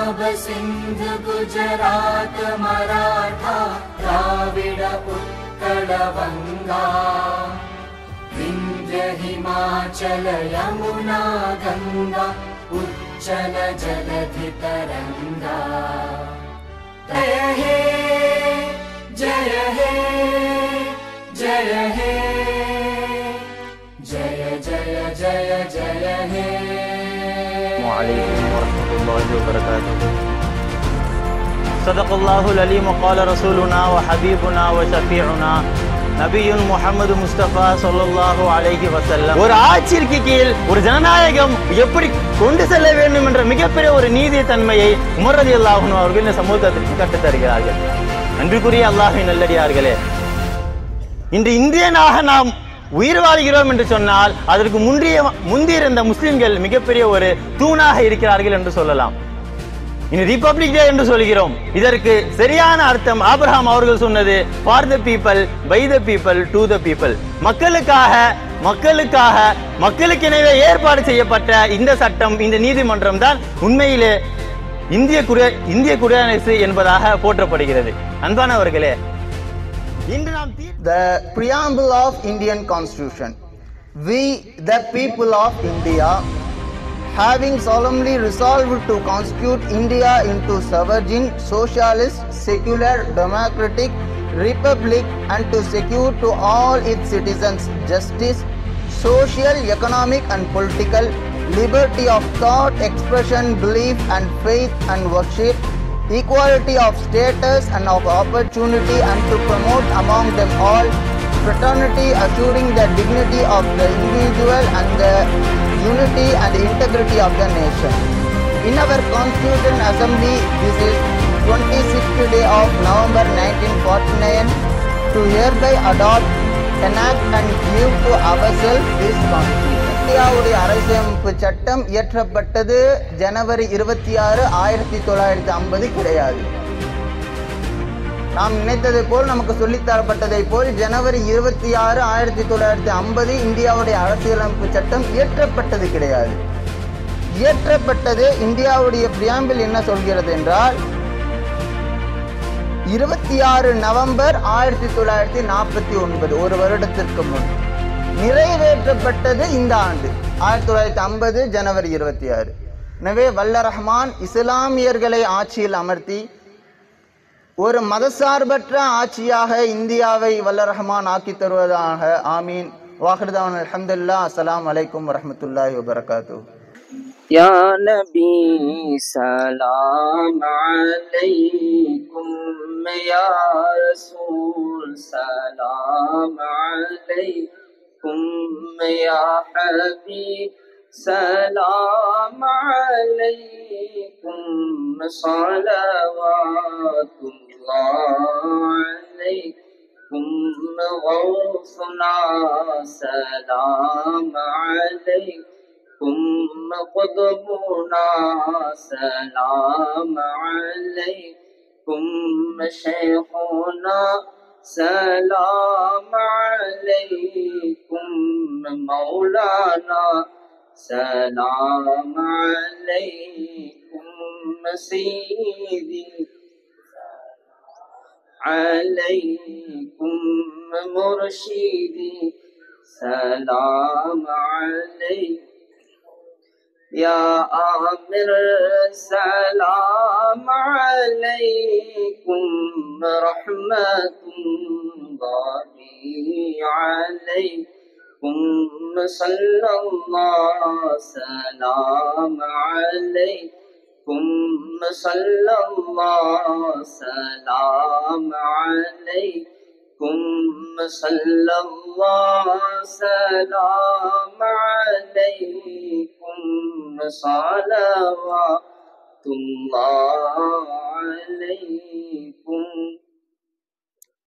पंजाब सिंध गुजरात मराठा द्राविड उत्कल बंगा विंध्य हिमाचल यमुना गंगा उच्चल जलधि तरंगा। जय हे जय हे जय हे जय जय जय जय हे। वालेकुम वरहमतुल्लाहि वबरकातुहू। सदक़ल्लाहुल अलीम व क़ाल रसूलुना व हबीबुना व शफ़ीउना நபியுன் முஹம்மது முஸ்தபா ஸல்லல்லாஹு அலைஹி வஸல்லம் ஒரு ஆட்சிக்கு கீழ் ஒரு ஜனநாயகம் எப்படி கொண்டு செல்ல வேண்டும் என்ற மிகப்பெரிய ஒரு நீதி தன்மையை உமர் ரலியல்லாஹு அன்ஹு அவர்கள் இந்த சமூகத்திற்கு கற்றுத் தருகிறார்கள். அன்பிற்குரிய அல்லாஹ்வின் நல்லடியார்களே, இன்று இந்தியனாக நாம் உயிர் வாழ்கிறோம் என்று சொன்னால் அதற்கு முந்தியிருந்த முஸ்லிம்கள் மிகப்பெரிய ஒரு தூணாக இருக்கிறார்கள் என்று சொல்லலாம். இனி ரிபப்ளிக் டே என்று சொல்கிறோம். இதற்கு சரியான அர்த்தம் ஆபிரகாம் அவர்கள் சொன்னது for the people by the people to the people. மக்களுக்கெனவே ஏற்பாடு செய்யப்பட்ட இந்த சட்டம், இந்த நீதிமன்றம் தான் உண்மையிலே இந்திய குடியரசு என்பதாக போற்றப்படுகிறது. அன்பானவர்களே, இன்று நாம் The preamble of Indian Constitution. We, the people of India, having solemnly resolved to constitute India into sovereign, socialist, secular, democratic republic and to secure to all its citizens justice, social, economic and political liberty of thought, expression, belief and faith and worship, equality of status and of opportunity, and to promote among them all fraternity, assuring the dignity of the individual and the unity and integrity of the nation. In our Constituent Assembly, this is 26th day of November 1949, to hereby adopt, enact and give to ourselves this Constitution. இந்தியாவுடைய அரசியலமைப்பு சட்டம் இயற்றப்பட்டது ஜனவரி 26, 1950 கிடையாது. நாம் நினைத்ததை போல், நமக்கு சொல்லித்தரப்பட்டதை போல் ஜனவரி 26, 1950 இந்தியாவுடைய அரசியலமைப்பு சட்டம் இயற்றப்பட்டது கிடையாது. இயற்றப்பட்டது, இந்தியாவுடைய பிரியாம்பிள் என்ன சொல்கிறது என்றால் 26 நவம்பர் 1949, ஒரு வருடத்திற்கு முன். நிறைவேற்றப்பட்டது இந்த ஆண்டு 1950 ஜனவரி 26. எனவே வல்ல ரஹ்மான் இஸ்லாமியர்களை ஆட்சியில் அமர்த்தி ஒரு மதசார்பற்ற ஆட்சியாக இந்தியாவை வல்ல ரஹ்மான் ஆக்கி தருவதாக. ஆமீன். வாஹிர்தான் அல்ஹம்துலில்லாஹ். அஸ்ஸலாமு அலைக்கும் வரஹ்மத்துல்லாஹி வபரகாத்துஹு. யா நபி சலாம் அலைக்கும், யா ரசூல் சலாம் அலைக்கும், யா ஹபீப் சலாம் அலைக்கும், ஸலவாத்துல்லாஹ் அலைக்கும், கௌசுனா சலாம் அலைக்கும், குதுபுனா சலாம் அலைக்கும், ஷைഖுனா சலாம் அலைக்கும், மௌலானா சலாம் அலைக்கும், சீதி அலைக்கும், முர்ஷிதி சலாம் அலைக்கும், யா ஆமிர் சலாம் அலைக்கும், ரஹ்மத்துல்லாஹி அலைக்கும், ஸல்லல்லாஹு சலாம் அலைக்கும், ஸல்லல்லாஹு சலாம் அலைக்கும், ஸல்லல்லாஹு சலாம் அலைக்கும், ஸலவாத்துல்லாஹ்